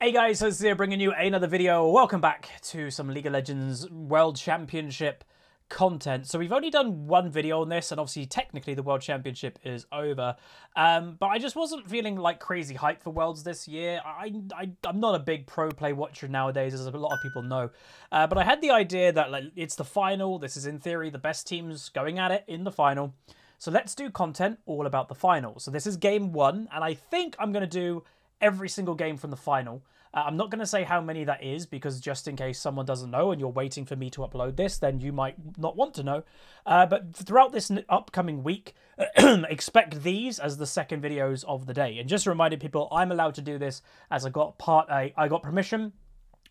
Hey guys, so Zia bringing you another video. Welcome back to some League of Legends World Championship content. So we've only done one video on this, and obviously technically the World Championship is over. But I just wasn't feeling like crazy hype for Worlds this year. I'm not a big pro play watcher nowadays, as a lot of people know. But I had the idea that like it's the final. This is in theory the best teams going at it in the final. So let's do content all about the final. So this is game one, and I think I'm going to do every single game from the final. I'm not going to say how many that is, because just in case someone doesn't know and you're waiting for me to upload this, then you might not want to know. But throughout this upcoming week, expect these as the second videos of the day. And just reminding people, I'm allowed to do this as I got permission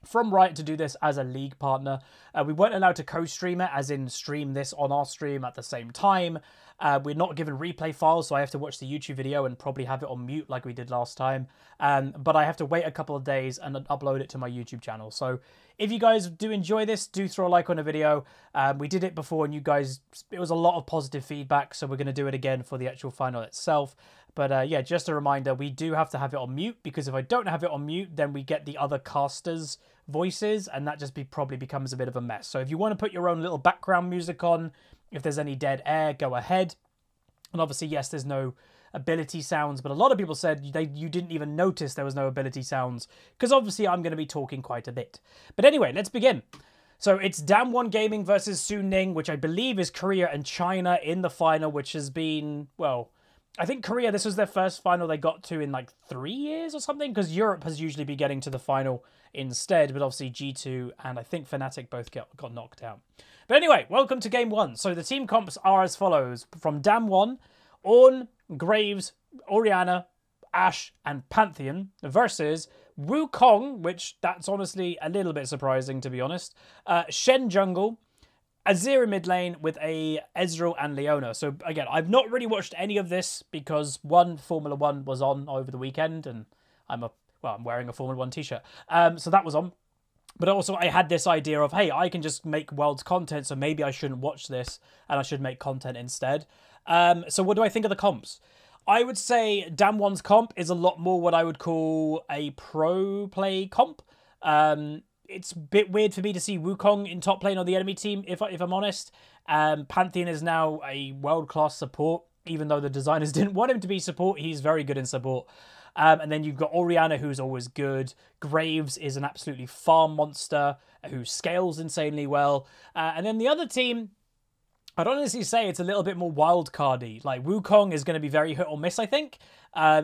from Riot to do this as a league partner. We weren't allowed to co-stream it, as in stream this on our stream at the same time. We're not given replay files, so I have to watch the YouTube video and probably have it on mute like we did last time. But I have to wait a couple of days and upload it to my YouTube channel. So if you guys do enjoy this, do throw a like on the video. We did it before and you guys, it was a lot of positive feedback, so we're going to do it again for the actual final itself. But yeah, just a reminder, we do have to have it on mute, because if I don't have it on mute, then we get the other casters' voices, and that just probably becomes a bit of a mess. So if you want to put your own little background music on, if there's any dead air, go ahead. And obviously, yes, there's no ability sounds, but a lot of people said you didn't even notice there was no ability sounds, because obviously I'm going to be talking quite a bit. But anyway, let's begin. So it's Damwon Gaming versus Suning, which I believe is Korea and China in the final, which has been, well, I think Korea, this was their first final they got to in like 3 years or something, because Europe has usually been getting to the final instead, but obviously G2 and I think Fnatic both got knocked out. But anyway, welcome to game one. So the team comps are as follows. From Damwon, Ornn, Graves, Orianna, Ashe, and Pantheon versus Wukong, which that's honestly a little bit surprising, to be honest. Shen jungle, Azir in mid lane with a Ezreal and Leona. So again, I've not really watched any of this because one, Formula 1 was on over the weekend, and I'm wearing a Formula 1 t-shirt. So that was on. But also I had this idea of, hey, I can just make Worlds content, so maybe I shouldn't watch this and I should make content instead. So what do I think of the comps? I would say Damwon's comp is a lot more what I would call a pro play comp. It's a bit weird for me to see Wukong in top lane on the enemy team, if I'm honest. Pantheon is now a world-class support, even though the designers didn't want him to be support. He's very good in support. And then you've got Orianna, who's always good. Graves is an absolutely farm monster who scales insanely well. And then the other team, I'd honestly say it's a little bit more wildcardy. Like, Wukong is going to be very hit or miss, I think.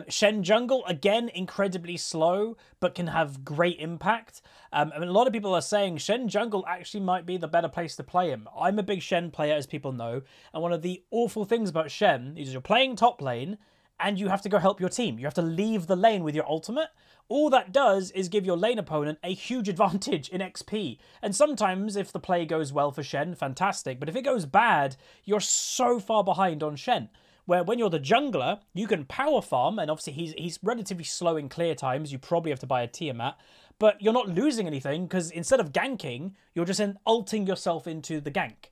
Shen jungle, again, incredibly slow, but can have great impact. I mean, a lot of people are saying Shen jungle actually might be the better place to play him. I'm a big Shen player, as people know. And one of the awful things about Shen is you're playing top lane, and you have to go help your team. You have to leave the lane with your ultimate. All that does is give your lane opponent a huge advantage in XP. And sometimes, if the play goes well for Shen, fantastic. But if it goes bad, you're so far behind on Shen. Where when you're the jungler, you can power farm, and obviously he's relatively slow in clear times. You probably have to buy a Tiamat. But you're not losing anything, because instead of ganking, you're just ulting yourself into the gank.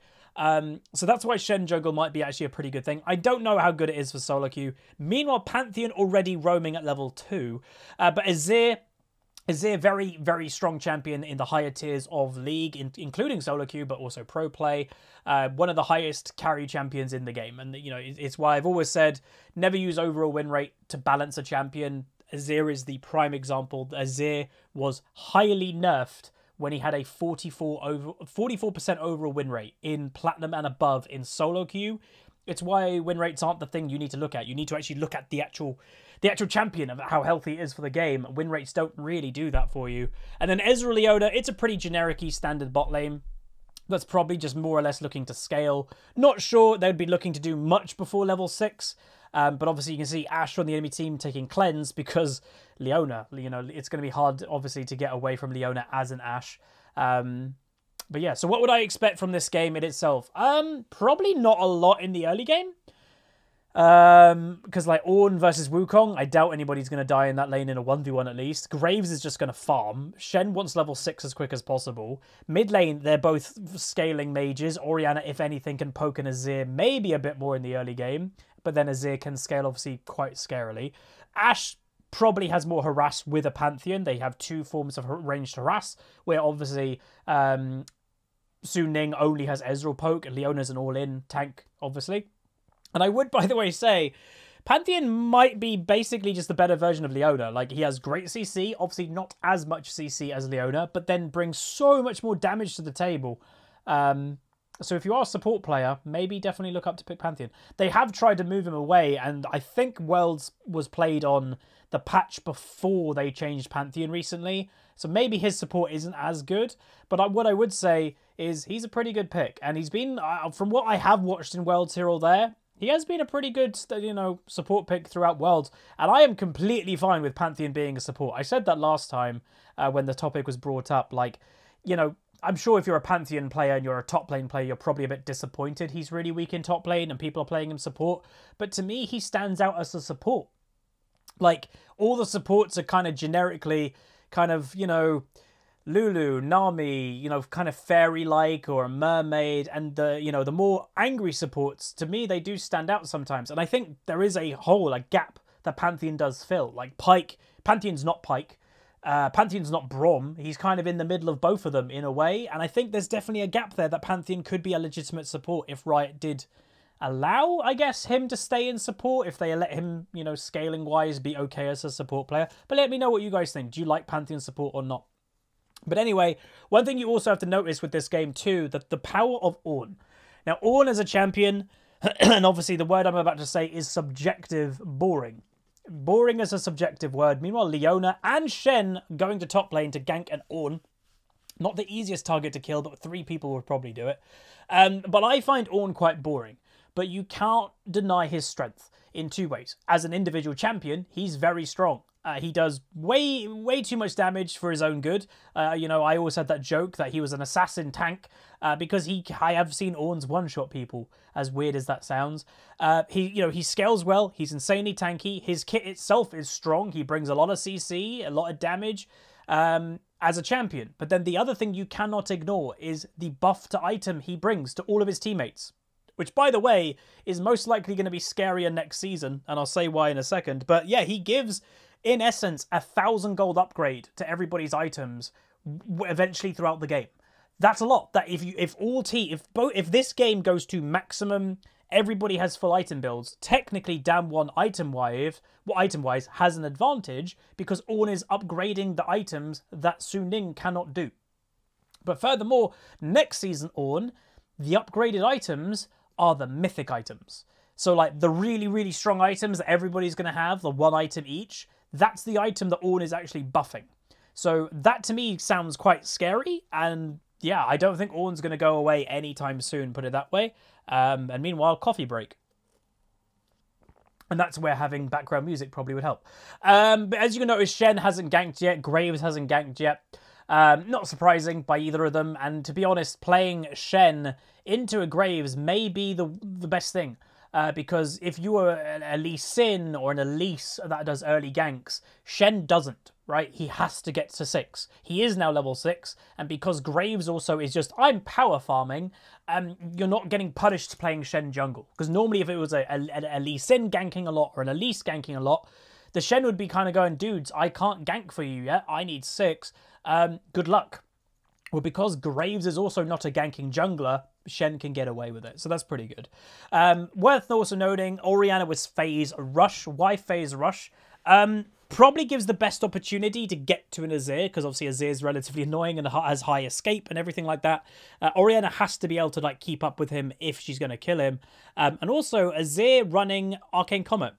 So that's why Shen jungle might be actually a pretty good thing. I don't know how good it is for solo queue. Meanwhile, Pantheon already roaming at level 2. But Azir, very, very strong champion in the higher tiers of League, including solo queue, but also pro play. One of the highest carry champions in the game. And, you know, it's why I've always said, never use overall win rate to balance a champion. Azir is the prime example. Azir was highly nerfed when he had a 44% overall win rate in Platinum and above in solo queue. It's why win rates aren't the thing you need to look at. You need to actually look at the actual champion, of how healthy it is for the game. Win rates don't really do that for you. And then Ezreal Leona, it's a pretty generic-y standard bot lane that's probably just more or less looking to scale. Not sure they'd be looking to do much before level 6. But obviously you can see Ashe on the enemy team taking cleanse, because Leona, you know, it's going to be hard, obviously, to get away from Leona as an Ashe. But yeah, so what would I expect from this game in itself? Probably not a lot in the early game. Because like Ornn versus Wukong, I doubt anybody's going to die in that lane in a 1v1 at least. Graves is just going to farm. Shen wants level 6 as quick as possible. Mid lane, they're both scaling mages. Orianna, if anything, can poke an Azir maybe a bit more in the early game. But then Azir can scale, obviously, quite scarily. Ashe probably has more harass with a Pantheon. They have two forms of ranged harass, where obviously Su Ning only has Ezreal poke, and Leona's an all-in tank, obviously. And I would, by the way, say Pantheon might be basically just the better version of Leona. Like, he has great CC, obviously not as much CC as Leona, but then brings so much more damage to the table. So if you are a support player, maybe definitely look up to pick Pantheon. They have tried to move him away, and I think Worlds was played on the patch before they changed Pantheon recently. So maybe his support isn't as good. But what I would say is he's a pretty good pick. And he's been, from what I have watched in Worlds here or there, he has been a pretty good, support pick throughout Worlds. And I am completely fine with Pantheon being a support. I said that last time when the topic was brought up. Like, I'm sure if you're a Pantheon player and you're a top lane player, you're probably a bit disappointed he's really weak in top lane and people are playing him support. But to me, he stands out as a support. Like, all the supports are kind of generically kind of, Lulu, Nami, kind of fairy-like or a mermaid. And the more angry supports, to me, they do stand out sometimes. And I think there is a gap that Pantheon does fill. Like Pyke, Pantheon's not Pyke. Pantheon's not Braum. He's kind of in the middle of both of them in a way. And I think there's definitely a gap there that Pantheon could be a legitimate support if Riot did allow, I guess, him to stay in support. If they let him, scaling-wise, be okay as a support player. But let me know what you guys think. Do you like Pantheon support or not? But anyway, one thing you also have to notice with this game too, that the power of Ornn. Now, Ornn as a champion, and obviously the word I'm about to say is subjective boring. Boring is a subjective word. Meanwhile, Leona and Shen going to top lane to gank an Ornn. Not the easiest target to kill, but 3 people would probably do it. But I find Ornn quite boring. But you can't deny his strength in 2 ways. As an individual champion, he's very strong. He does way too much damage for his own good. I always had that joke that he was an assassin tank because I have seen Ornn's one-shot people, as weird as that sounds. He scales well. He's insanely tanky. His kit itself is strong. He brings a lot of CC, a lot of damage as a champion. But then the other thing you cannot ignore is the buff to item he brings to all of his teammates, which, by the way, is most likely going to be scarier next season, and I'll say why in a second. But yeah, he gives, in essence, 1,000 gold upgrade to everybody's items eventually throughout the game. That's a lot. That if this game goes to maximum, everybody has full item builds. Technically, Damwon item-wise has an advantage because Ornn is upgrading the items that Su Ning cannot do. But furthermore, next season Ornn, the upgraded items are the mythic items. So like the really strong items that everybody's going to have, the 1 item each, that's the item that Ornn is actually buffing. So that to me sounds quite scary. And yeah, I don't think Ornn's going to go away anytime soon, put it that way. And meanwhile, coffee break. And that's where having background music probably would help. But as you can notice, Shen hasn't ganked yet. Graves hasn't ganked yet. Not surprising by either of them. And to be honest, playing Shen into a Graves may be the best thing. Because if you are a Lee Sin or an Elise that does early ganks, Shen doesn't, right? He has to get to 6. He is now level 6, and because Graves also is just, I'm power farming, you're not getting punished playing Shen jungle. Because normally if it was a Lee Sin ganking a lot or an Elise ganking a lot, the Shen would be kind of going, dudes, I can't gank for you yet, I need 6. Good luck. Well, because Graves is also not a ganking jungler, Shen can get away with it. So that's pretty good. Worth also noting, Orianna was phase rush. Why phase rush? Probably gives the best opportunity to get to an Azir, because obviously Azir is relatively annoying and has high escape and everything like that. Orianna has to be able to like keep up with him if she's going to kill him. And also Azir running Arcane Comet.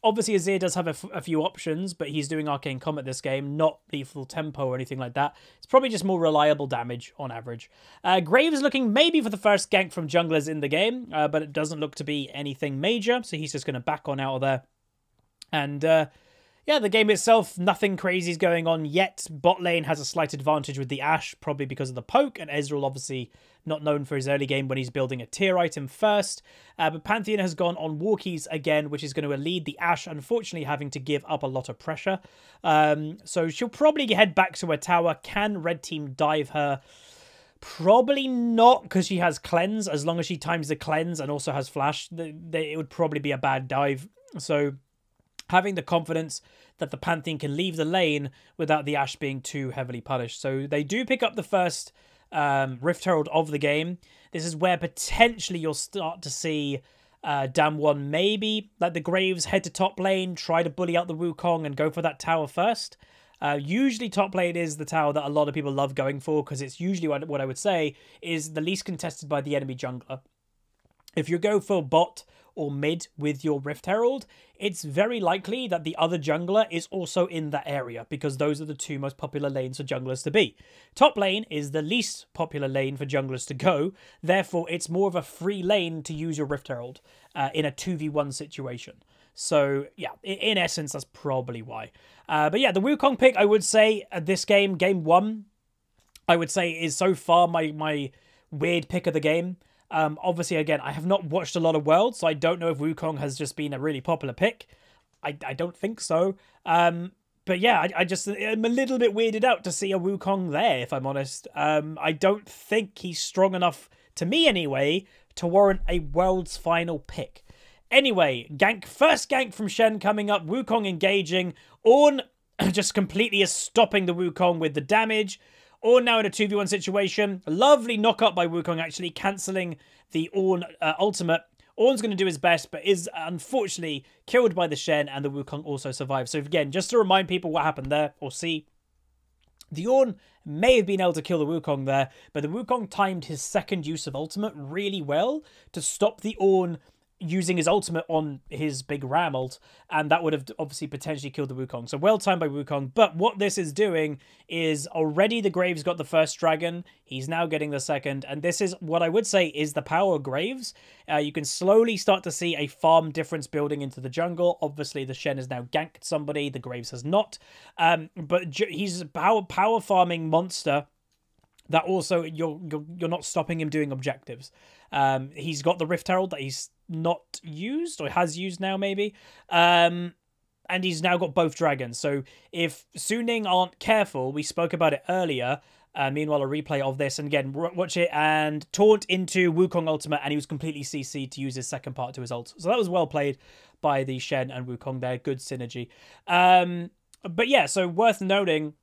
Obviously, Azir does have a few options, but he's doing Arcane Comet this game, not Lethal Tempo or anything like that. It's probably just more reliable damage on average. Graves looking maybe for the first gank from junglers in the game, but it doesn't look to be anything major, so he's just going to back on out of there. And yeah, the game itself, nothing crazy is going on yet. Bot lane has a slight advantage with the Ashe, probably because of the poke, and Ezreal obviously not known for his early game when he's building a tier item first. But Pantheon has gone on walkies again, which is going to lead the Ashe, unfortunately having to give up a lot of pressure. So she'll probably head back to her tower. Can Red Team dive her? Probably not, because she has cleanse. As long as she times the cleanse and also has flash, it would probably be a bad dive. So having the confidence that the Pantheon can leave the lane without the Ashe being too heavily punished. So they do pick up the first Rift Herald of the game. This is where potentially you'll start to see Damwon maybe let the Graves head to top lane, try to bully out the Wukong and go for that tower first. Usually top lane is the tower that a lot of people love going for, because it's usually what I would say is the least contested by the enemy jungler. If you go for bot or mid with your Rift Herald, it's very likely that the other jungler is also in that area, because those are the two most popular lanes for junglers to be. Top lane is the least popular lane for junglers to go, therefore it's more of a free lane to use your Rift Herald in a 2v1 situation. So yeah, in essence, that's probably why. But yeah, the Wukong pick, I would say, this game, game 1, I would say is so far my weird pick of the game. Obviously, again, I have not watched a lot of Worlds, so I don't know if Wukong has just been a really popular pick. I don't think so. But yeah, I'm a little bit weirded out to see a Wukong there, if I'm honest. I don't think he's strong enough, to me anyway, to warrant a Worlds final pick. Anyway, first gank from Shen coming up, Wukong engaging, Ornn just completely stopping the Wukong with the damage. Ornn now in a 2v1 situation. Lovely knock-up by Wukong, actually, cancelling the Ornn ultimate. Ornn's going to do his best, but is unfortunately killed by the Shen, and the Wukong also survives. So again, just to remind people what happened there, or see, the Ornn may have been able to kill the Wukong there, but the Wukong timed his second use of ultimate really well to stop the Ornn using his ultimate on his big Ram ult, and that would have obviously potentially killed the Wukong. So well timed by Wukong, but what this is doing is already the Graves got the first dragon, he's now getting the second, and this is what I would say is the power of Graves. You can slowly start to see a farm difference building into the jungle. Obviously the Shen has now ganked somebody, the Graves has not, but he's a power farming monster that also you're not stopping him doing objectives. He's got the Rift Herald that he's not used, or has used now maybe, and he's now got both dragons. So if Suning aren't careful, we spoke about it earlier, meanwhile a replay of this, and again watch it, and taunt into Wukong ultimate, and he was completely CC'd to use his second part to his ult. So that was well played by the Shen and Wukong there, good synergy. But yeah, so worth noting,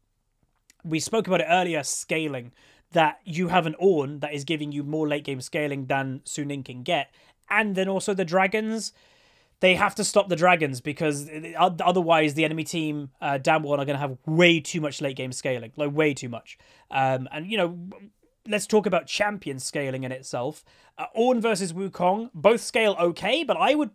we spoke about it earlier, scaling, that you have an Ornn that is giving you more late game scaling than Suning can get. And then also the dragons, they have to stop the dragons, because otherwise the enemy team, Damwon, are going to have way too much late game scaling, like way too much. And, you know, let's talk about champion scaling in itself. Ornn versus Wukong, both scale okay, but I would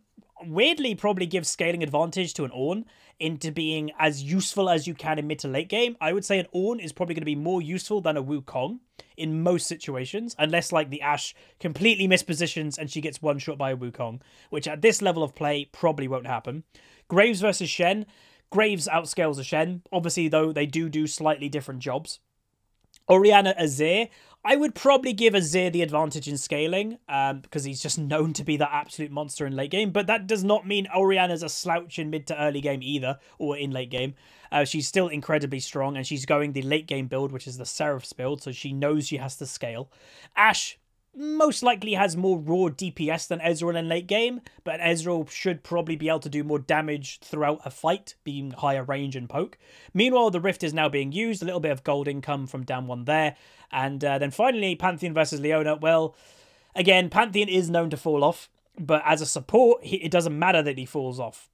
weirdly probably give scaling advantage to an Ornn into being as useful as you can in mid to late game. I would say an Ornn is probably going to be more useful than a Wukong in most situations, unless like the Ashe completely mispositions and she gets one shot by a Wukong, which at this level of play probably won't happen. Graves versus Shen. Graves outscales a Shen. Obviously, though, they do slightly different jobs. Orianna Azir. I would probably give Azir the advantage in scaling, because he's just known to be that absolute monster in late game. But that does not mean Orianna's a slouch in mid to early game either, or in late game. She's still incredibly strong, and she's going the late game build, which is the Seraph's build, so she knows she has to scale. Ashe most likely has more raw DPS than Ezreal in late game, but Ezreal should probably be able to do more damage throughout a fight, being higher range and poke. Meanwhile, the Rift is now being used, a little bit of gold income from Damwon there. And then finally, Pantheon versus Leona. Well, again, Pantheon is known to fall off, but as a support, it doesn't matter that he falls off.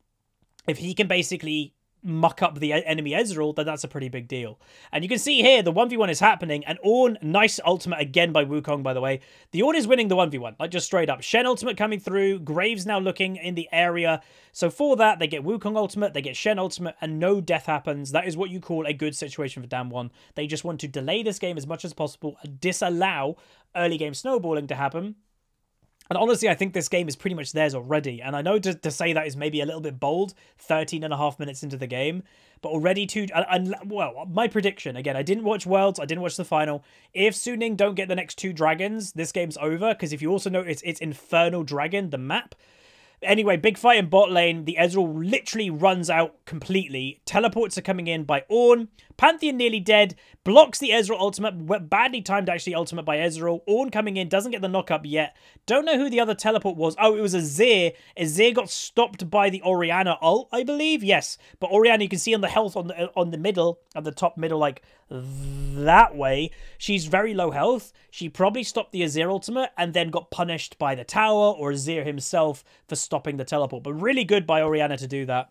If he can basically muck up the enemy Ezreal, then that's a pretty big deal. And you can see here, the 1v1 is happening, and Ornn, nice ultimate again by Wukong, by the way. The Ornn is winning the 1v1, like just straight up. Shen ultimate coming through, Graves now looking in the area. So for that, they get Wukong ultimate, they get Shen ultimate, and no death happens. That is what you call a good situation for Damwon. They just want to delay this game as much as possible, and disallow early game snowballing to happen. And honestly, I think this game is pretty much theirs already. And I know to say that is maybe a little bit bold, 13.5 minutes into the game. But already well, my prediction, again, I didn't watch Worlds, I didn't watch the final. If Suning don't get the next 2 dragons, this game's over. Because if you also notice, it's Infernal Dragon, the map. Anyway, big fight in bot lane. The Ezreal literally runs out completely. Teleports are coming in by Ornn. Pantheon nearly dead. Blocks the Ezreal ultimate. Badly timed, actually, ultimate by Ezreal. Ornn coming in. Doesn't get the knock up yet. Don't know who the other teleport was. Oh, it was Azir. Azir got stopped by the Orianna ult, I believe. Yes. But Orianna, you can see on the health on the middle, at the top middle, like that way. She's very low health. She probably stopped the Azir ultimate and then got punished by the tower or Azir himself for stopping the teleport. But really good by Orianna to do that.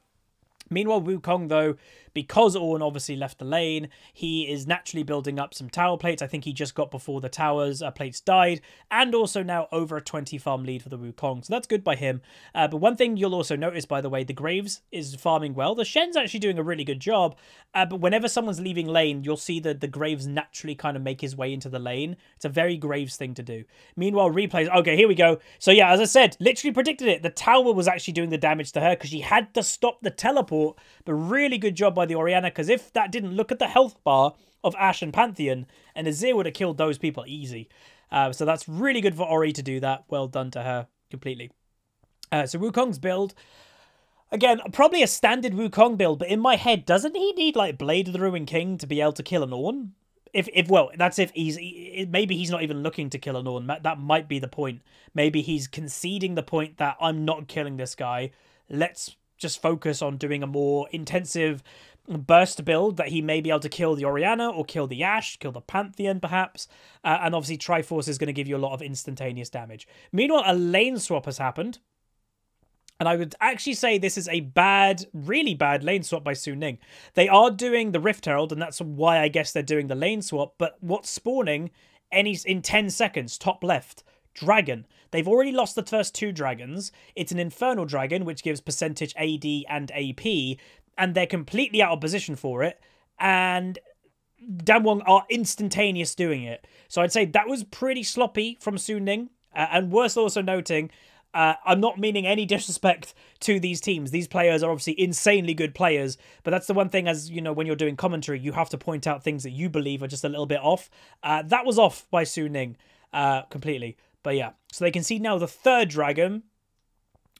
Meanwhile, Wukong, though, because Ornn obviously left the lane, he is naturally building up some tower plates. I think he just got before the towers plates died, and also now over a 20 farm lead for the Wukong. So that's good by him. But one thing you'll also notice, by the way, the Graves is farming well. The Shen's actually doing a really good job, but whenever someone's leaving lane, you'll see that the Graves naturally kind of make his way into the lane. It's a very Graves thing to do. Meanwhile, replays. Okay, here we go. So yeah, as I said, literally predicted it. The tower was actually doing the damage to her because she had to stop the teleport, but really good job by the Orianna, because if that didn't, look at the health bar of Ashe and Pantheon, and Azir would have killed those people easy. So that's really good for Ori to do that. Well done to her completely. So Wukong's build, again, probably a standard Wukong build, but in my head, doesn't he need like Blade of the Ruined King to be able to kill an Ornn? Well, that's if maybe he's not even looking to kill an Ornn. That might be the point. Maybe he's conceding the point that I'm not killing this guy. Let's just focus on doing a more intensive burst build that he may be able to kill the Orianna or kill the Ashe, kill the Pantheon perhaps. And obviously Triforce is going to give you a lot of instantaneous damage. Meanwhile, a lane swap has happened. And I would actually say this is a bad, really bad lane swap by Suning. They are doing the Rift Herald, and that's why I guess they're doing the lane swap. But what's spawning in 10 seconds, top left? Dragon. They've already lost the first 2 dragons. It's an Infernal Dragon, which gives percentage AD and AP, and they're completely out of position for it. And Damwon are instantaneous doing it. So I'd say that was pretty sloppy from Suning. And worth also noting, I'm not meaning any disrespect to these teams. These players are obviously insanely good players, but that's the one thing, as you know, when you're doing commentary, you have to point out things that you believe are just a little bit off. That was off by Suning completely. But yeah, so they can see now the 3rd dragon.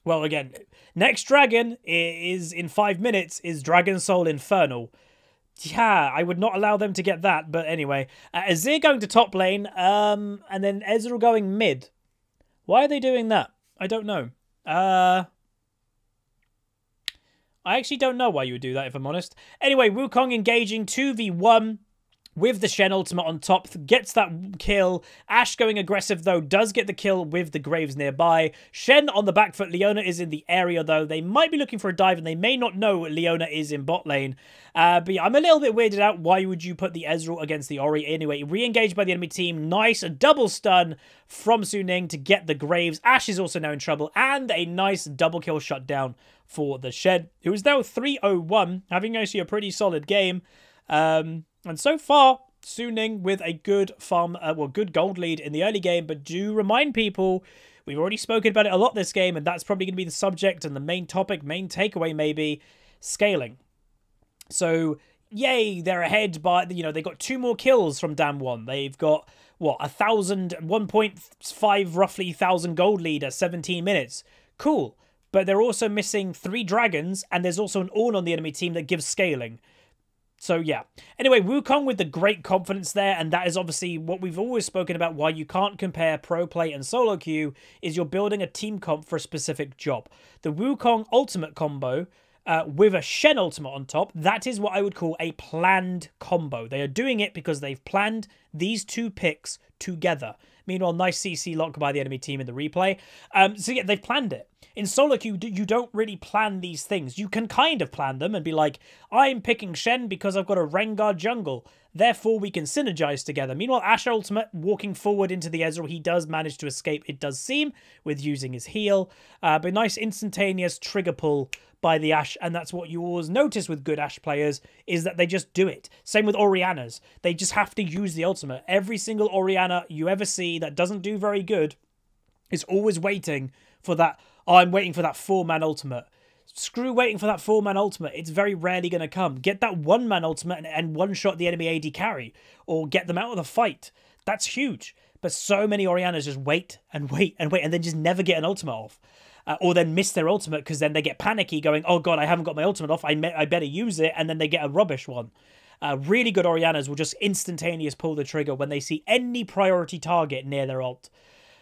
Well, again, next dragon is in 5 minutes is Dragon Soul Infernal. Yeah, I would not allow them to get that. But anyway, Azir going to top lane, and then Ezreal going mid. Why are they doing that? I don't know. I actually don't know why you would do that, if I'm honest. Anyway, Wukong engaging 2v1. With the Shen ultimate on top, gets that kill. Ashe going aggressive, though, does get the kill with the Graves nearby. Shen on the back foot. Leona is in the area, though. They might be looking for a dive, and they may not know Leona is in bot lane. But yeah, I'm a little bit weirded out. Why would you put the Ezreal against the Ori? Anyway, re-engaged by the enemy team. Nice double stun from Suning to get the Graves. Ashe is also now in trouble, and a nice double kill shutdown for the Shen, who is now 3-0-1, having actually a pretty solid game. And so far, Suning with a good farm, good gold lead in the early game. But do remind people, we've already spoken about it a lot this game, and that's probably going to be the subject and the main topic, main takeaway maybe, scaling. So, yay, they're ahead by, you know, they got 2 more kills from Damwon. They've got, what, 1.5 roughly 1,000 gold lead at 17 minutes. Cool. But they're also missing 3 dragons, and there's also an Ornn on the enemy team that gives scaling. So, yeah. Anyway, Wukong with the great confidence there, and that is obviously what we've always spoken about, why you can't compare pro play and solo queue, is you're building a team comp for a specific job. The Wukong ultimate combo with a Shen ultimate on top, that is what I would call a planned combo. They are doing it because they've planned these 2 picks together. Meanwhile, nice CC lock by the enemy team in the replay. So yeah, they've planned it. In solo queue, you don't really plan these things. You can kind of plan them and be like, I'm picking Shen because I've got a Rengar jungle. Therefore, we can synergize together. Meanwhile, Ashe ultimate walking forward into the Ezreal. He does manage to escape, it does seem, with using his heal. But nice instantaneous trigger pull by the Ashe, and that's what you always notice with good Ashe players, is that they just do it. Same with Oriannas. They just have to use the ultimate. Every single Orianna you ever see that doesn't do very good is always waiting for that, oh, I'm waiting for that 4-man ultimate. Screw waiting for that 4-man ultimate. It's very rarely going to come. Get that 1-man ultimate and one-shot the enemy AD carry, or get them out of the fight. That's huge. But so many Oriannas just wait and wait and wait, and then just never get an ultimate off. or then miss their ultimate because then they get panicky going, oh god, I haven't got my ultimate off, I better use it, and then they get a rubbish one. Really good Oriannas will just instantaneous pull the trigger when they see any priority target near their ult.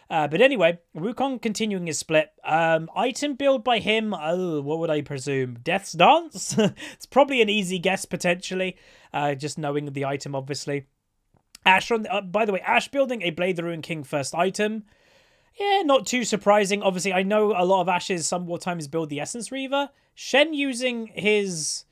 But anyway, Wukong continuing his split. Item build by him, what would I presume? Death's Dance? It's probably an easy guess, potentially, just knowing the item, obviously. Ashe, by the way, Ashe building a Blade the Ruined King first item. Yeah, not too surprising. Obviously, I know a lot of Ashes sometimes build the Essence Reaver. Shen using his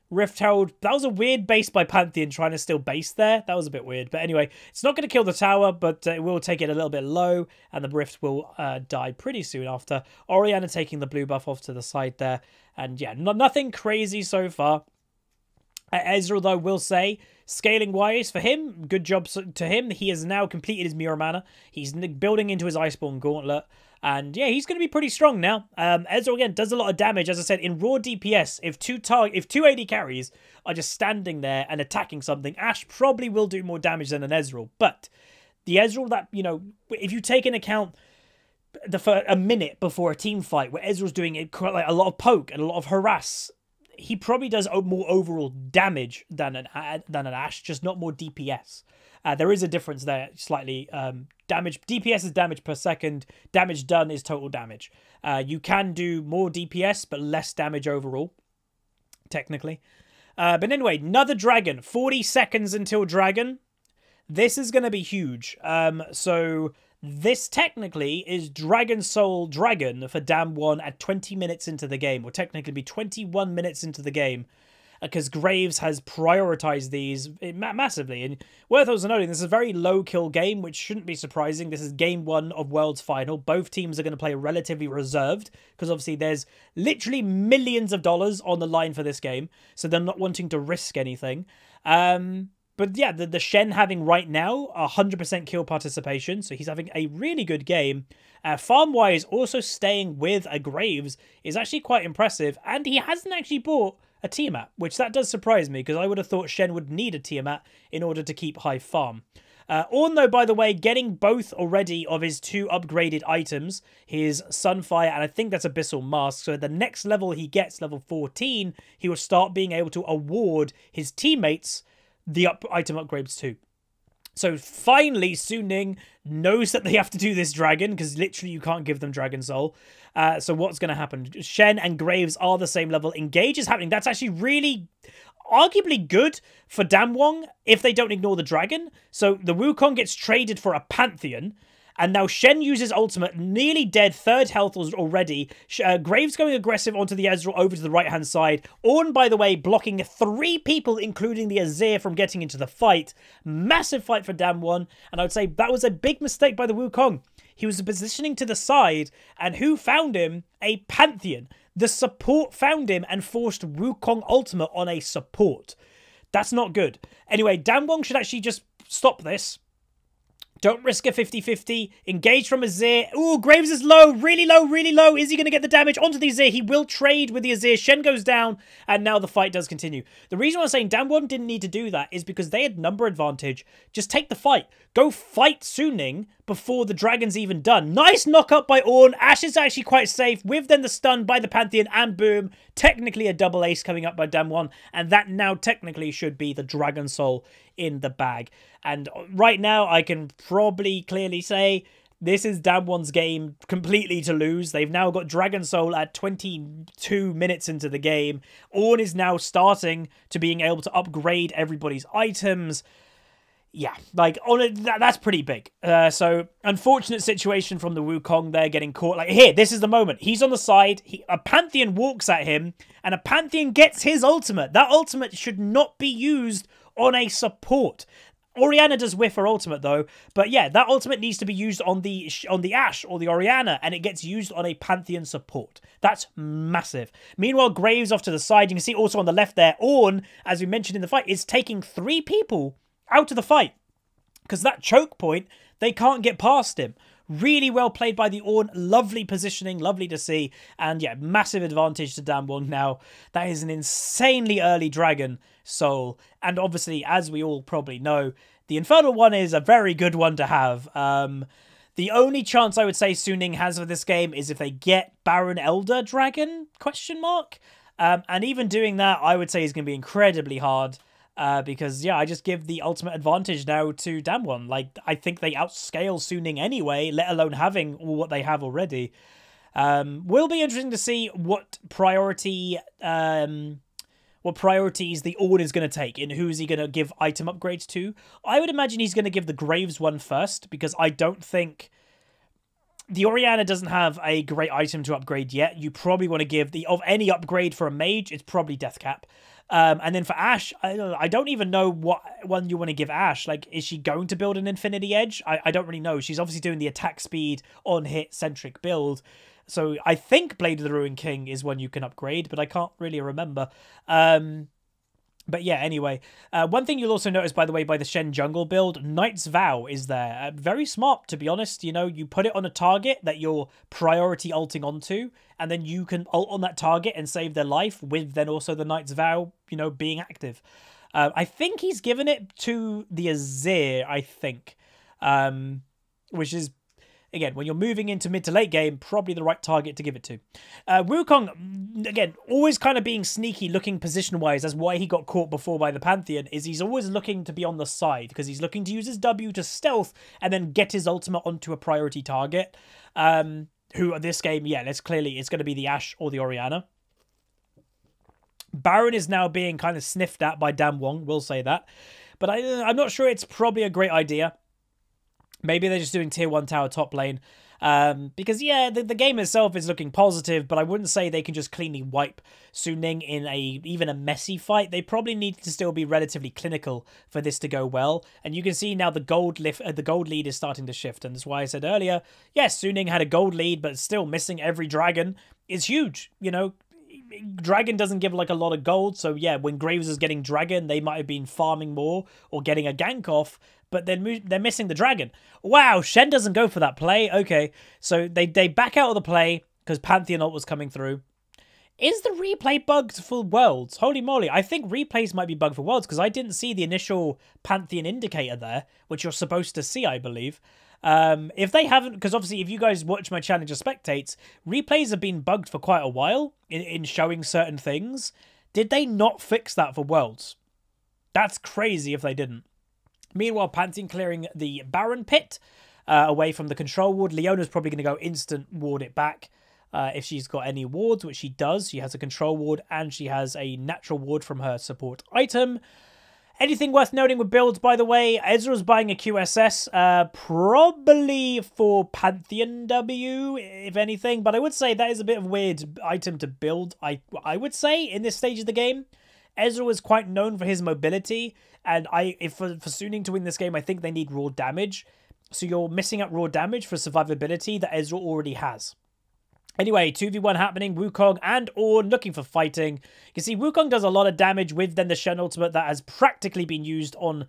Rift Herald. That was a weird base by Pantheon trying to still base there. That was a bit weird. But anyway, it's not going to kill the tower, but it will take it a little bit low, and the Rift will die pretty soon after. Orianna taking the blue buff off to the side there. And yeah, nothing crazy so far. Ezreal, though, will say, scaling-wise, for him, good job to him. He has now completed his Mirror Mana. He's building into his Iceborne Gauntlet. And yeah, he's going to be pretty strong now. Ezreal, again, does a lot of damage. As I said, in raw DPS, if two AD carries are just standing there and attacking something, Ashe probably will do more damage than an Ezreal. But the Ezreal that, you know, if you take into account a minute before a team fight where Ezreal's doing like a lot of poke and a lot of harass, he probably does more overall damage than an Ashe, just not more DPS. There is a difference there slightly. Damage DPS is damage per second. Damage done is total damage. You can do more DPS, but less damage overall, technically. But anyway, another dragon. 40 seconds until dragon. This is going to be huge. So this technically is Dragon Soul Dragon for Damwon at 20 minutes into the game, or technically be 21 minutes into the game, because Graves has prioritized these massively. And worth also noting, this is a very low kill game, which shouldn't be surprising. This is game 1 of World's Final. Both teams are going to play relatively reserved, because obviously there's literally millions of dollars on the line for this game, so they're not wanting to risk anything. But yeah, the Shen having right now 100% kill participation, so he's having a really good game. Farm-wise, also staying with a Graves is actually quite impressive, and he hasn't actually bought a Tiamat, which that does surprise me, because I would have thought Shen would need a Tiamat in order to keep high farm. Ornn, though, by the way, getting both already of his 2 upgraded items, his Sunfire, and I think that's Abyssal Mask. So at the next level he gets, level 14, he will start being able to award his teammates the item upgrades too. So finally, Suning knows that they have to do this dragon, because literally you can't give them Dragon Soul. So what's going to happen? Shen and Graves are the same level. Engage is happening. That's actually really arguably good for Damwon if they don't ignore the dragon. So the Wukong gets traded for a Pantheon. And now Shen uses ultimate, nearly dead, 3rd health already. Graves going aggressive onto the Ezreal over to the right-hand side. Ornn, by the way, blocking 3 people, including the Azir, from getting into the fight. Massive fight for Damwon. And I would say that was a big mistake by the Wukong. He was positioning to the side, and who found him? A Pantheon. The support found him and forced Wukong ultimate on a support. That's not good. Anyway, Damwon should actually just stop this. Don't risk a 50-50. Engage from Azir. Ooh, Graves is low. Really low, really low. Is he going to get the damage onto the Azir? He will trade with the Azir. Shen goes down, and now the fight does continue. The reason why I'm saying Damwon didn't need to do that is because they had number advantage. Just take the fight. Go fight Suning before the dragon's even done. Nice knock-up by Ornn. Ashe is actually quite safe, with then the stun by the Pantheon, and boom. Technically a double ace coming up by Damwon, and that now technically should be the Dragon Soul in the bag. And right now, I can probably clearly say this is Damwon's game completely to lose. They've now got Dragon Soul at 22 minutes into the game. Ornn is now starting to being able to upgrade everybody's items. Yeah, like, that's pretty big. So, unfortunate situation from the Wukong there, getting caught. Like, here, this is the moment. He's on the side. A Pantheon walks at him, and a Pantheon gets his ultimate. That ultimate should not be used on a support. Orianna does whiff her ultimate, though. But yeah, that ultimate needs to be used on the Ashe or the Orianna, and it gets used on a Pantheon support. That's massive. Meanwhile, Graves off to the side. You can see also on the left there, Ornn, as we mentioned in the fight, is taking 3 people out of the fight, because that choke point, they can't get past him. Really well played by the Ornn. Lovely positioning, lovely to see. And yeah, massive advantage to Damwon now. That is an insanely early Dragon Soul. And obviously, as we all probably know, the Infernal one is a very good one to have. The only chance I would say Suning has for this game is if they get Baron Elder Dragon, ? And even doing that, I would say is going to be incredibly hard. Because, yeah, I just give the ultimate advantage now to Damwon. Like, I think they outscale Suning anyway, let alone having all what they have already. Will be interesting to see what priorities the Ornn is going to take and who's he going to give item upgrades to. I would imagine he's going to give the Graves one first, because I don't think the Orianna doesn't have a great item to upgrade yet. You probably want to give of any upgrade for a mage, it's probably Deathcap. And then for Ashe, I don't even know what one you want to give Ashe. Like, is she going to build an Infinity Edge? I don't really know. She's obviously doing the attack speed on hit centric build. So I think Blade of the Ruined King is one you can upgrade, but I can't really remember. But yeah, anyway. One thing you'll also notice, by the way, by the Shen jungle build, Knight's Vow is there. Very smart, to be honest. You know, you put it on a target that you're priority ulting onto, and then you can ult on that target and save their life with then also the Knight's Vow, you know, being active. I think he's given it to the Azir, I think. Which is, again, when you're moving into mid to late game, probably the right target to give it to. Wukong, again, always kind of being sneaky, looking position-wise. That's why he got caught before by the Pantheon, is he's always looking to be on the side, because he's looking to use his W to stealth and then get his ultimate onto a priority target. Who, this game, yeah, it's going to be the Ashe or the Orianna. Baron is now being kind of sniffed at by Damwon, we'll say that. But I'm not sure it's probably a great idea. Maybe they're just doing tier 1 tower top lane. Because, yeah, the game itself is looking positive, but I wouldn't say they can just cleanly wipe Suning in even a messy fight. They probably need to still be relatively clinical for this to go well. And you can see now the gold lead is starting to shift. And that's why I said earlier, yes, Suning had a gold lead, but still missing every dragon is huge. You know, dragon doesn't give like a lot of gold, so yeah, when Graves is getting dragon, they might have been farming more or getting a gank off, but they're missing the dragon. Wow, Shen doesn't go for that play. Okay, so they back out of the play because Pantheon ult was coming through. Is the replay bugged for Worlds? Holy moly, I think replays might be bugged for Worlds because I didn't see the initial Pantheon indicator there, which you're supposed to see, I believe. If they haven't, because obviously if you guys watch my challenge or spectates, replays have been bugged for quite a while in showing certain things. Did they not fix that for Worlds? That's crazy if they didn't. Meanwhile, Pantheon clearing the Baron pit away from the control ward. Leona's probably going to go instant ward it back if she's got any wards, which she does. She has a control ward and she has a natural ward from her support item. Anything worth noting with builds, by the way? Ezreal's buying a QSS, probably for Pantheon W, if anything. But I would say that is a bit of a weird item to build, I would say, in this stage of the game. Ezreal is quite known for his mobility, and if for Suning to win this game, I think they need raw damage. So you're missing out raw damage for survivability that Ezreal already has. Anyway, 2v1 happening. Wukong and Ornn looking for fighting. You can see Wukong does a lot of damage with then the Shen ultimate that has practically been used on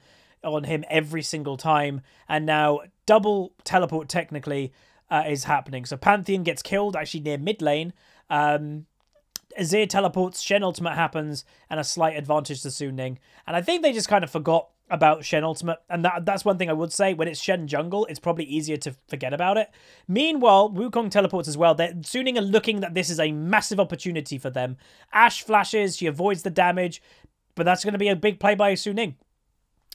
him every single time. And now double teleport technically is happening. So Pantheon gets killed actually near mid lane. Azir teleports, Shen ultimate happens, and a slight advantage to Suning. And I think they just kind of forgot about Shen ultimate, and that's one thing I would say. When it's Shen jungle, it's probably easier to forget about it. Meanwhile, Wukong teleports as well. Suning are looking that this is a massive opportunity for them. Ashe flashes, she avoids the damage, but that's going to be a big play by Suning.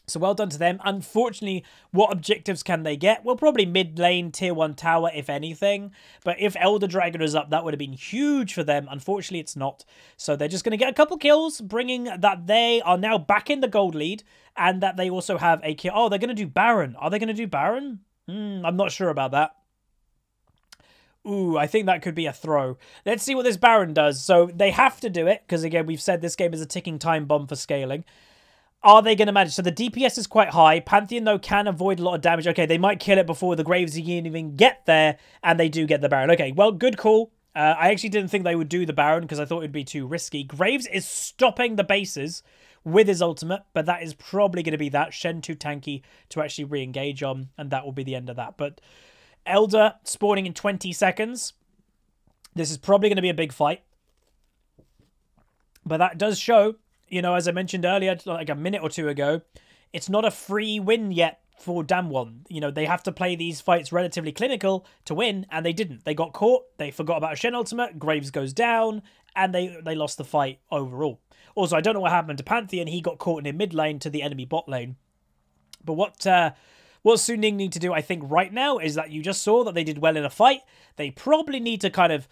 So well done to them. Unfortunately, what objectives can they get? Well, probably mid lane, tier 1 tower, if anything. But if Elder Dragon was up, that would have been huge for them. Unfortunately, it's not. So they're just going to get a couple kills, bringing that they are now back in the gold lead. And that they also have a kill. Oh, they're going to do Baron. Are they going to do Baron? I'm not sure about that. Ooh, I think that could be a throw. Let's see what this Baron does. So they have to do it. Because again, we've said this game is a ticking time bomb for scaling. Are they going to manage? So the DPS is quite high. Pantheon, though, can avoid a lot of damage. Okay, they might kill it before the Graves can even get there, and they do get the Baron. Okay, well, good call. I actually didn't think they would do the Baron because I thought it would be too risky. Graves is stopping the bases with his ultimate, but that is probably going to be that. Shen too tanky to actually re-engage on, and that will be the end of that. But Elder spawning in 20 seconds. This is probably going to be a big fight. But that does show, you know, as I mentioned earlier, like a minute or two ago, it's not a free win yet for Damwon. You know, they have to play these fights relatively clinical to win, and they didn't. They got caught, they forgot about a Shen ultimate, Graves goes down, and they lost the fight overall. Also, I don't know what happened to Pantheon. He got caught in a mid lane to the enemy bot lane. But what Suning need to do, I think, right now is that you just saw that they did well in a fight. They probably need to kind of...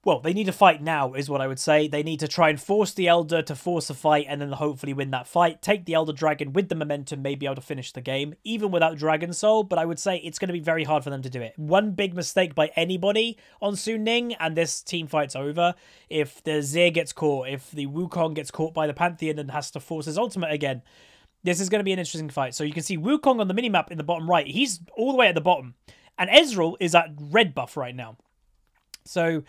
Well, they need to fight now, is what I would say. They need to try and force the Elder to force a fight and then hopefully win that fight. Take the Elder Dragon with the momentum, maybe able to finish the game, even without Dragon Soul. But I would say it's going to be very hard for them to do it. One big mistake by anybody on Suning, and this team fight's over. If the Zir gets caught, if the Wukong gets caught by the Pantheon and has to force his ultimate again, this is going to be an interesting fight. So you can see Wukong on the minimap in the bottom right. He's all the way at the bottom. And Ezreal is at red buff right now. So...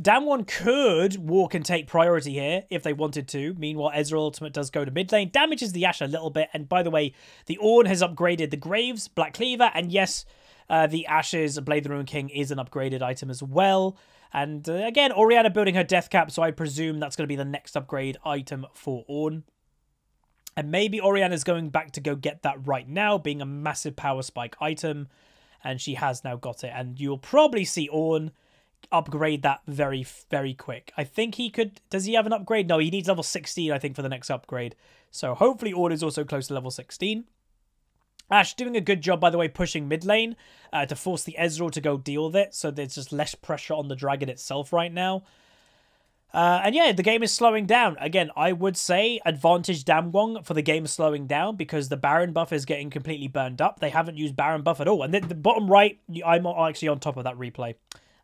Damwon could walk and take priority here if they wanted to. Meanwhile, Ezreal ultimate does go to mid lane. Damages the Ashe a little bit. And by the way, the Ornn has upgraded the Graves, Black Cleaver. And yes, the Ashe's Blade the Ruined King is an upgraded item as well. And again, Orianna building her death cap. So I presume that's going to be the next upgrade item for Ornn. And maybe Orianna's going back to go get that right now, being a massive power spike item. And she has now got it. And you'll probably see Ornn upgrade that very, very quick. I think he could... Does he have an upgrade? No, he needs level 16, I think, for the next upgrade. So hopefully Ornn is also close to level 16. Ashe doing a good job, by the way, pushing mid lane to force the Ezreal to go deal with it. So there's just less pressure on the dragon itself right now. And yeah, the game is slowing down. Again, I would say advantage Damwon for the game slowing down because the Baron buff is getting completely burned up. They haven't used Baron buff at all. And the bottom right, I'm actually on top of that replay.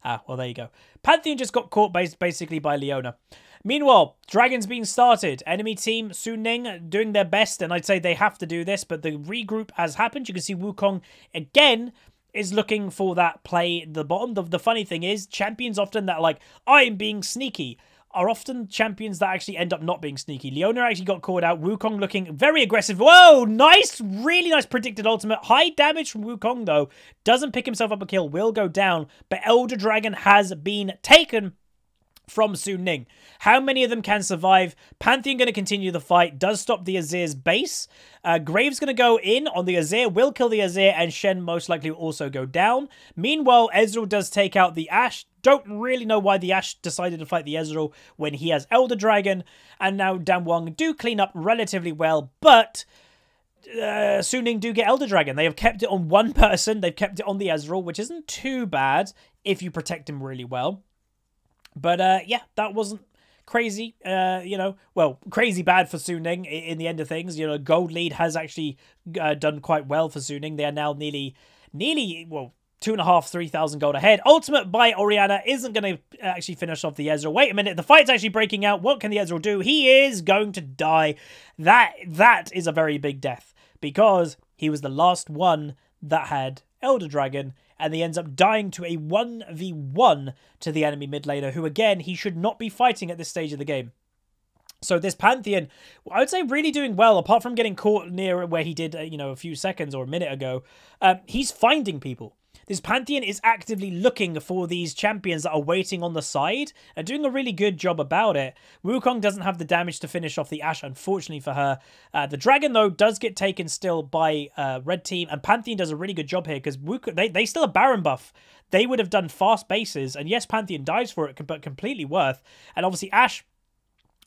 Ah, well, there you go. Pantheon just got caught basically by Leona. Meanwhile, Dragon's being started. Enemy team, Suning, doing their best, and I'd say they have to do this, but the regroup has happened. You can see Wukong, again, is looking for that play at the bottom. The funny thing is, champions often that are like, I'm being sneaky, are often champions that actually end up not being sneaky. Leona actually got caught out. Wukong looking very aggressive. Whoa, nice, really nice predicted ultimate. High damage from Wukong, though. Doesn't pick himself up a kill, will go down. But Elder Dragon has been taken from Suning. How many of them can survive? Pantheon going to continue the fight. Does stop the Azir's base. Graves going to go in on the Azir. Will kill the Azir. And Shen most likely will also go down. Meanwhile, Ezreal does take out the Ashe. Don't really know why the Ashe decided to fight the Ezreal when he has Elder Dragon. And now Damwon do clean up relatively well. But Suning do get Elder Dragon. They have kept it on one person. They've kept it on the Ezreal, which isn't too bad if you protect him really well. But yeah, that wasn't crazy, you know, well, crazy bad for Suning in the end of things. You know, Gold Lead has actually done quite well for Suning. They are now nearly, well, 2,500, 3,000 gold ahead. Ultimate by Orianna isn't going to actually finish off the Ezreal. Wait a minute, the fight's actually breaking out. What can the Ezreal do? He is going to die. That is a very big death because he was the last one that had Elder Dragon, and he ends up dying to a 1v1 to the enemy mid laner, who, again, he should not be fighting at this stage of the game. So this Pantheon, I would say really doing well, apart from getting caught near where he did, you know, a few seconds or a minute ago. He's finding people. This Pantheon is actively looking for these champions that are waiting on the side and doing a really good job about it. Wukong doesn't have the damage to finish off the Ashe, unfortunately for her. The Dragon, though, does get taken still by Red Team, and Pantheon does a really good job here because they still have Baron buff. They would have done fast bases, and yes, Pantheon dies for it, but completely worth. And obviously, Ashe,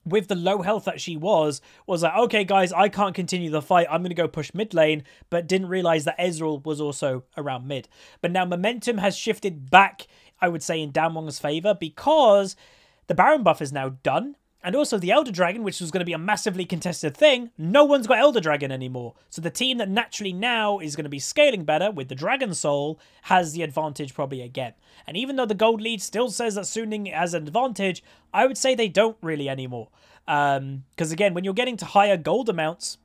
with the low health that she was like, okay, guys, I can't continue the fight. I'm going to go push mid lane, but didn't realize that Ezreal was also around mid. But now momentum has shifted back, I would say, in Damwon's favor because the Baron buff is now done. And also the Elder Dragon, which was going to be a massively contested thing, no one's got Elder Dragon anymore. So the team that naturally now is going to be scaling better with the Dragon Soul has the advantage probably again. And even though the gold lead still says that Suning has an advantage, I would say they don't really anymore. Because again, when you're getting to higher gold amounts,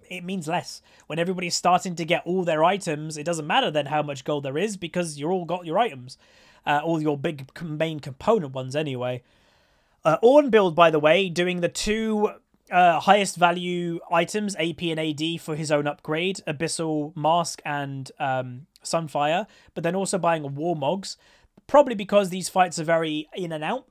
it means less. When everybody's starting to get all their items, it doesn't matter then how much gold there is because you're all got your items. All your big main component ones anyway. Ornn build, by the way, doing the two highest value items, AP and AD, for his own upgrade, Abyssal Mask and Sunfire, but then also buying a Warmogs, probably because these fights are very in and out.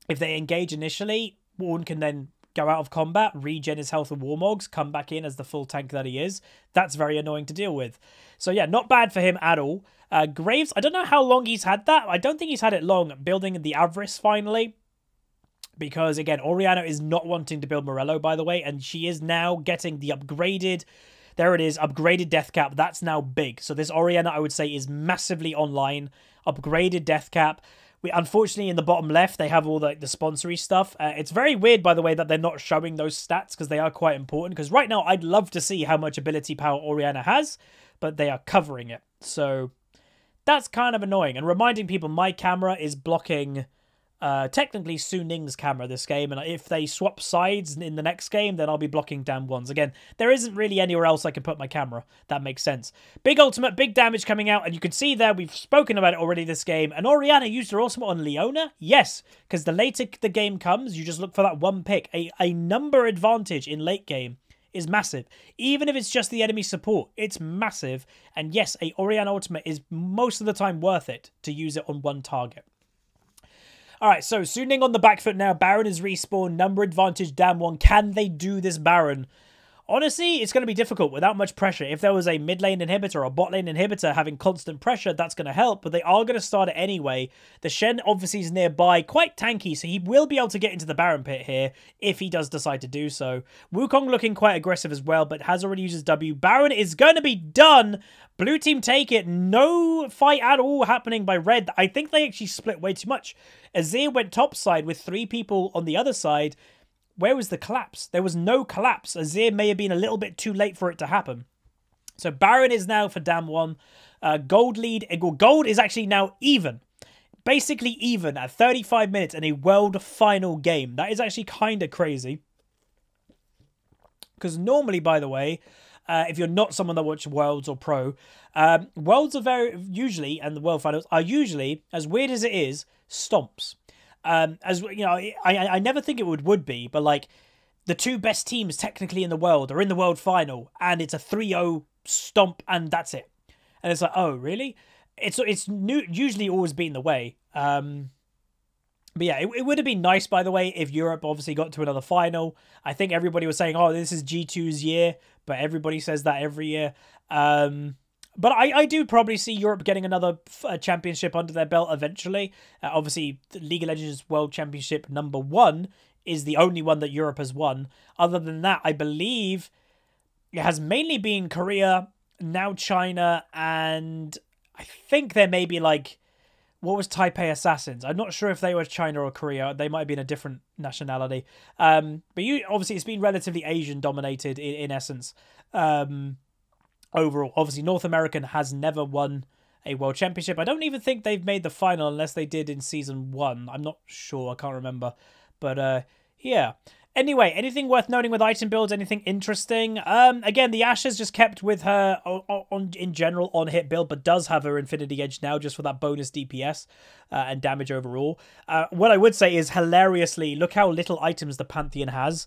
If they engage initially, Ornn can then go out of combat, regen his health with Warmogs, come back in as the full tank that he is. That's very annoying to deal with. So yeah, not bad for him at all. Graves, I don't know how long he's had that. I don't think he's had it long, building the Avarice finally. Because, again, Orianna is not wanting to build Morello, by the way, and she is now getting the upgraded... There it is, upgraded death cap. That's now big. So this Orianna, I would say, is massively online. Upgraded death cap. Unfortunately, in the bottom left, they have all the sponsory stuff. It's very weird, by the way, that they're not showing those stats because they are quite important. Because right now, I'd love to see how much ability power Orianna has, but they are covering it. So that's kind of annoying. And reminding people, my camera is blocking... technically Su Ning's camera this game, and if they swap sides in the next game, then I'll be blocking Damwon's. Again, there isn't really anywhere else I can put my camera. That makes sense. Big ultimate, big damage coming out, and you can see there, we've spoken about it already this game, and Orianna used her ultimate on Leona? Yes, because the later the game comes, you just look for that one pick. A number advantage in late game is massive. Even if it's just the enemy support, it's massive, and yes, a Orianna ultimate is most of the time worth it to use it on one target. Alright, so Su Ning on the back foot now. Baron is respawned. Number advantage, Damwon. Can they do this Baron? Honestly, it's going to be difficult without much pressure. If there was a mid lane inhibitor or a bot lane inhibitor having constant pressure, that's going to help, but they are going to start it anyway. The Shen obviously is nearby, quite tanky, so he will be able to get into the Baron pit here if he does decide to do so. Wukong looking quite aggressive as well, but has already used his W. Baron is going to be done. Blue team take it. No fight at all happening by red. I think they actually split way too much. Azir went topside with 3 people on the other side. Where was the collapse? There was no collapse. Azir may have been a little bit too late for it to happen. So Baron is now for Damwon. Gold lead. Gold is actually now even. Basically even at 35 minutes in a world final game. That is actually kind of crazy. Because normally, by the way, if you're not someone that watches Worlds or Pro, Worlds are very usually, and the World Finals are usually, as weird as it is, stomps. As you know, I never think it would be, but like the 2 best teams technically in the world are in the World Final, and it's a 3-0 stomp, and that's it. And it's like, oh really? It's usually always been the way. But yeah, it would have been nice, by the way, if Europe obviously got to another final. I think everybody was saying, oh, this is G2's year, but everybody says that every year. But I do probably see Europe getting another championship under their belt eventually. Obviously, the League of Legends World Championship #1 is the only one that Europe has won. Other than that, I believe it has mainly been Korea, now China, and I think there may be like... What was Taipei Assassins? I'm not sure if they were China or Korea. They might have been a different nationality. But obviously, it's been relatively Asian-dominated in essence. Overall, obviously, North American has never won a World Championship. I don't even think they've made the final unless they did in Season 1. I'm not sure. I can't remember. But, yeah. Anyway, anything worth noting with item builds? Anything interesting? Again, the Ashe is just kept with her in general on hit build, but does have her Infinity Edge now just for that bonus DPS and damage overall. What I would say is, hilariously, look how little items the Pantheon has.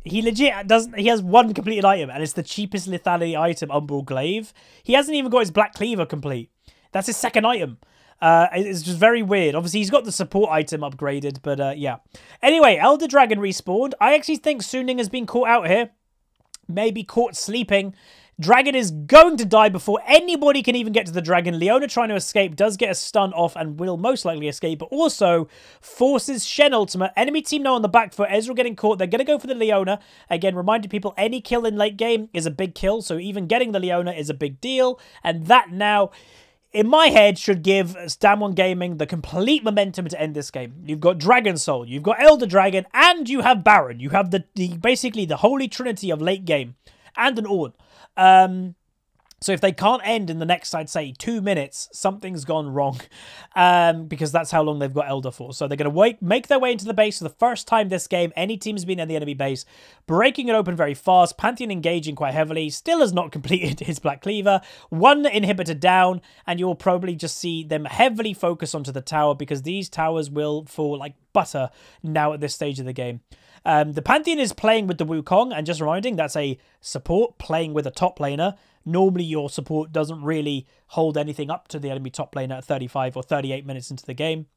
He legit doesn't. He has 1 completed item, and it's the cheapest lethality item, Umbral Glaive. He hasn't even got his Black Cleaver complete. That's his 2nd item. It's just very weird. Obviously, he's got the support item upgraded, but yeah. Anyway, Elder Dragon respawned. I actually think Su Ning has been caught out here. Maybe caught sleeping. Dragon is going to die before anybody can even get to the dragon. Leona trying to escape does get a stun off and will most likely escape, but also forces Shen ultimate. Enemy team now on the back foot. Ezreal getting caught. They're going to go for the Leona. Again, reminding people, any kill in late game is a big kill, so even getting the Leona is a big deal. And that now, in my head, should give Damwon Gaming the complete momentum to end this game. You've got Dragon Soul, you've got Elder Dragon, and you have Baron. You have basically the holy trinity of late game, and an Ornn. So if they can't end in the next, I'd say, 2 minutes, something's gone wrong, because that's how long they've got Elder for. So they're going to make their way into the base for the first time this game. Any team's been in the enemy base, breaking it open very fast. Pantheon engaging quite heavily, still has not completed his Black Cleaver. 1 inhibitor down, and you'll probably just see them heavily focus onto the tower, because these towers will fall like butter now at this stage of the game. The Pantheon is playing with the Wukong, and just reminding, that's a support playing with a top laner. Normally, your support doesn't really hold anything up to the enemy top laner at 35 or 38 minutes into the game,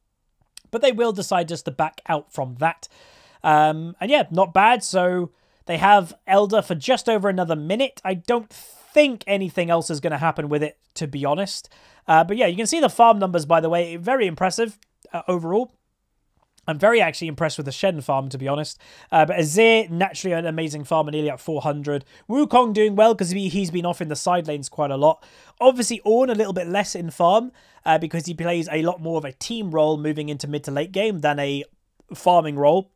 but they will decide just to back out from that. And yeah, not bad. So they have Elder for just over another minute. I don't think anything else is going to happen with it, to be honest. But yeah, you can see the farm numbers, by the way. Very impressive overall. I'm very actually impressed with the Shen farm, to be honest. But Azir, naturally an amazing farmer, nearly at 400. Wukong doing well because he's been off in the side lanes quite a lot. Obviously, Ornn a little bit less in farm because he plays a lot more of a team role moving into mid to late game than a farming role.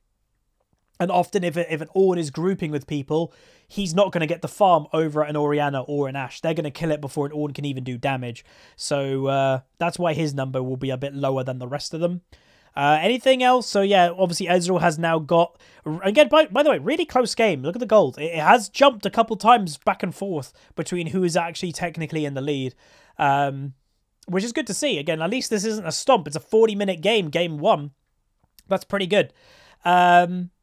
And often if an Ornn is grouping with people, he's not going to get the farm over an Orianna or an Ashe. They're going to kill it before an Ornn can even do damage. So that's why his number will be a bit lower than the rest of them. Anything else? So yeah, obviously Ezreal has now got, again, by the way, really close game. Look at the gold. It has jumped a couple times back and forth between who is actually technically in the lead, which is good to see. Again, at least this isn't a stomp. It's a 40-minute game, game 1. That's pretty good.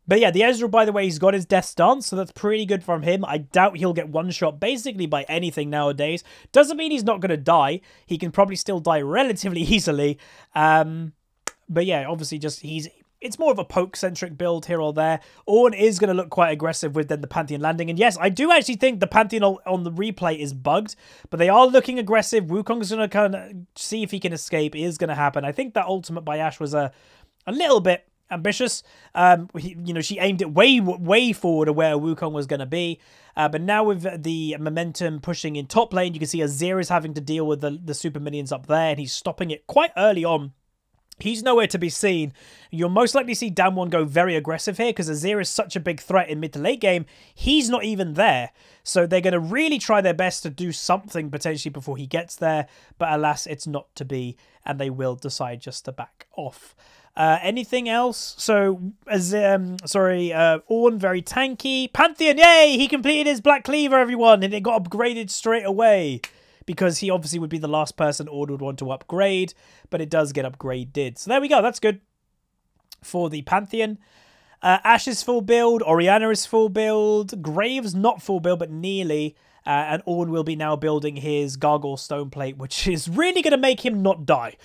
But yeah, the Ezreal, by the way, he's got his Death Stance, so that's pretty good from him. I doubt he'll get one-shot basically by anything nowadays. Doesn't mean he's not going to die. He can probably still die relatively easily. But yeah, obviously it's more of a poke-centric build here or there. Ornn is going to look quite aggressive with then the Pantheon landing. And yes, I do actually think the Pantheon on the replay is bugged, but they are looking aggressive. Wukong's going to kind of see if he can escape. It is going to happen. I think that ultimate by Ashe was a little bit ambitious. She aimed it way forward of where Wukong was going to be. But now with the momentum pushing in top lane, you can see Azir is having to deal with the super minions up there, and he's stopping it quite early on. He's nowhere to be seen. You'll most likely see Damwon go very aggressive here because Azir is such a big threat in mid to late game. He's not even there. So they're going to really try their best to do something potentially before he gets there. But alas, it's not to be. And they will decide just to back off. Anything else? So, Ornn, very tanky. Pantheon, yay! He completed his Black Cleaver, everyone. And it got upgraded straight away. Because he obviously would be the last person Ornn would want to upgrade, but it does get upgraded. So there we go, that's good for the Pantheon. Ashe is full build, Orianna is full build, Graves not full build, but nearly. And Ornn will be now building his Gargoyle Stoneplate, which is really going to make him not die.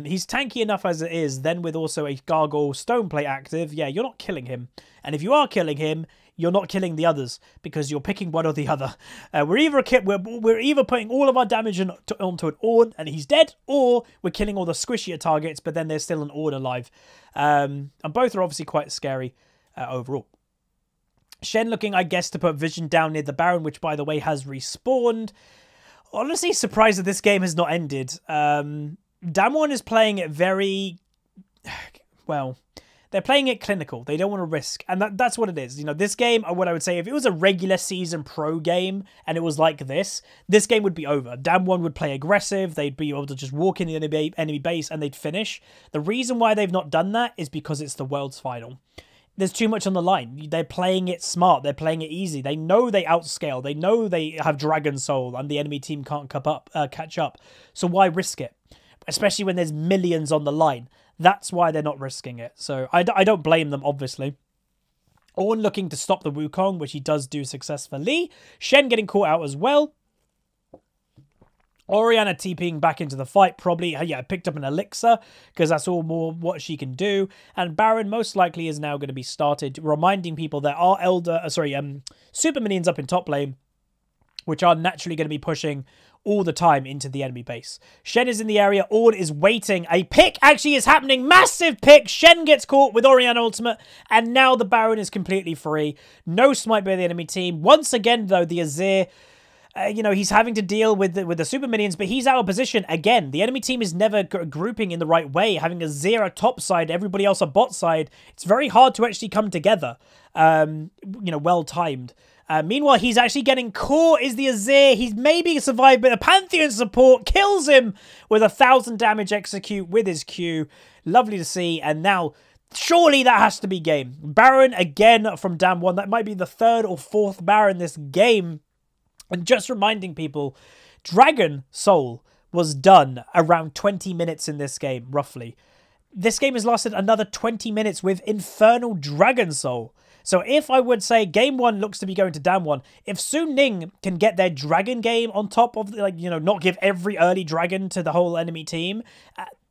He's tanky enough as it is, then with also a Gargoyle Stoneplate active, yeah, you're not killing him. And if you are killing him, you're not killing the others because you're picking one or the other. We're either putting all of our damage onto an Ornn and he's dead, or we're killing all the squishier targets, but then there's still an Ornn alive. And both are obviously quite scary overall. Shen looking, I guess, to put Vision down near the Baron, which, by the way, has respawned. Honestly, surprised that this game has not ended. Damwon is playing it very... well... They're playing it clinical. They don't want to risk. And that's what it is. You know, this game, what I would say, if it was a regular season pro game and it was like this game would be over. Damwon would play aggressive. They'd be able to just walk in the enemy base and they'd finish. The reason why they've not done that is because it's the World's Final. There's too much on the line. They're playing it smart. They're playing it easy. They know they outscale. They know they have Dragon Soul and the enemy team can't catch up. So why risk it? Especially when there's millions on the line. That's why they're not risking it. So I don't blame them, obviously. Ornn looking to stop the Wukong, which he does do successfully. Shen getting caught out as well. Orianna TPing back into the fight. Probably, yeah, picked up an elixir because that's all more what she can do. And Baron most likely is now going to be started, reminding people there are super minions up in top lane, which are naturally going to be pushing all the time into the enemy base. Shen is in the area. Ornn is waiting. A pick actually is happening. Massive pick. Shen gets caught with Orianna ultimate. And now the Baron is completely free. No smite by the enemy team. Once again, though, the Azir... he's having to deal with the super minions, but he's out of position again. The enemy team is never grouping in the right way. Having Azir top side, everybody else a bot side. It's very hard to actually come together. Well timed. Meanwhile, he's actually getting caught is the Azir. He's maybe survived, but a Pantheon support kills him with 1,000 damage execute with his Q. Lovely to see. And now, surely that has to be game. Baron again from Damwon. That might be the 3rd or 4th Baron this game. And just reminding people, Dragon Soul was done around 20 minutes in this game, roughly. This game has lasted another 20 minutes with Infernal Dragon Soul. So if I would say game 1 looks to be going to Damwon, if Su Ning can get their dragon game on top of, not give every early dragon to the whole enemy team,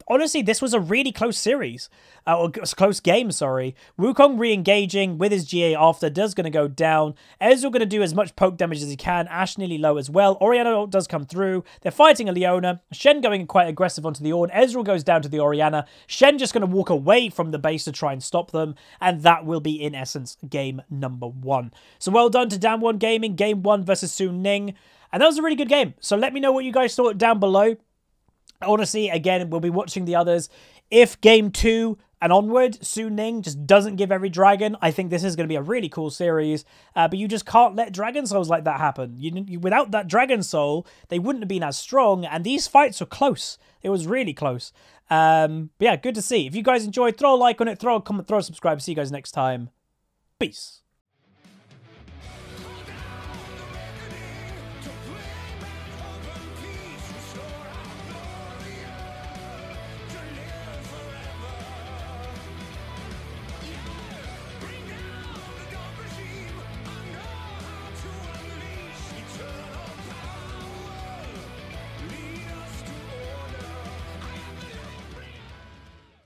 honestly, this was a really close series. Or close game, sorry. Wukong re-engaging with his GA after does going to go down. Ezreal going to do as much poke damage as he can. Ashe nearly low as well. Orianna does come through. They're fighting a Leona. Shen going quite aggressive onto the Ornn. Ezreal goes down to the Orianna. Shen just going to walk away from the base to try and stop them. And that will be, in essence, game number 1. So well done to Damwon Gaming. Game 1 versus Su Ning. And that was a really good game. So let me know what you guys thought down below. Honestly, again, we'll be watching the others. If game 2 and onward, Su Ning just doesn't give every dragon, I think this is going to be a really cool series. But you just can't let Dragon Souls like that happen. Without that Dragon Soul, they wouldn't have been as strong. And these fights were close. It was really close. But yeah, good to see. If you guys enjoyed, throw a like on it, throw a comment, throw a subscribe. See you guys next time. Peace.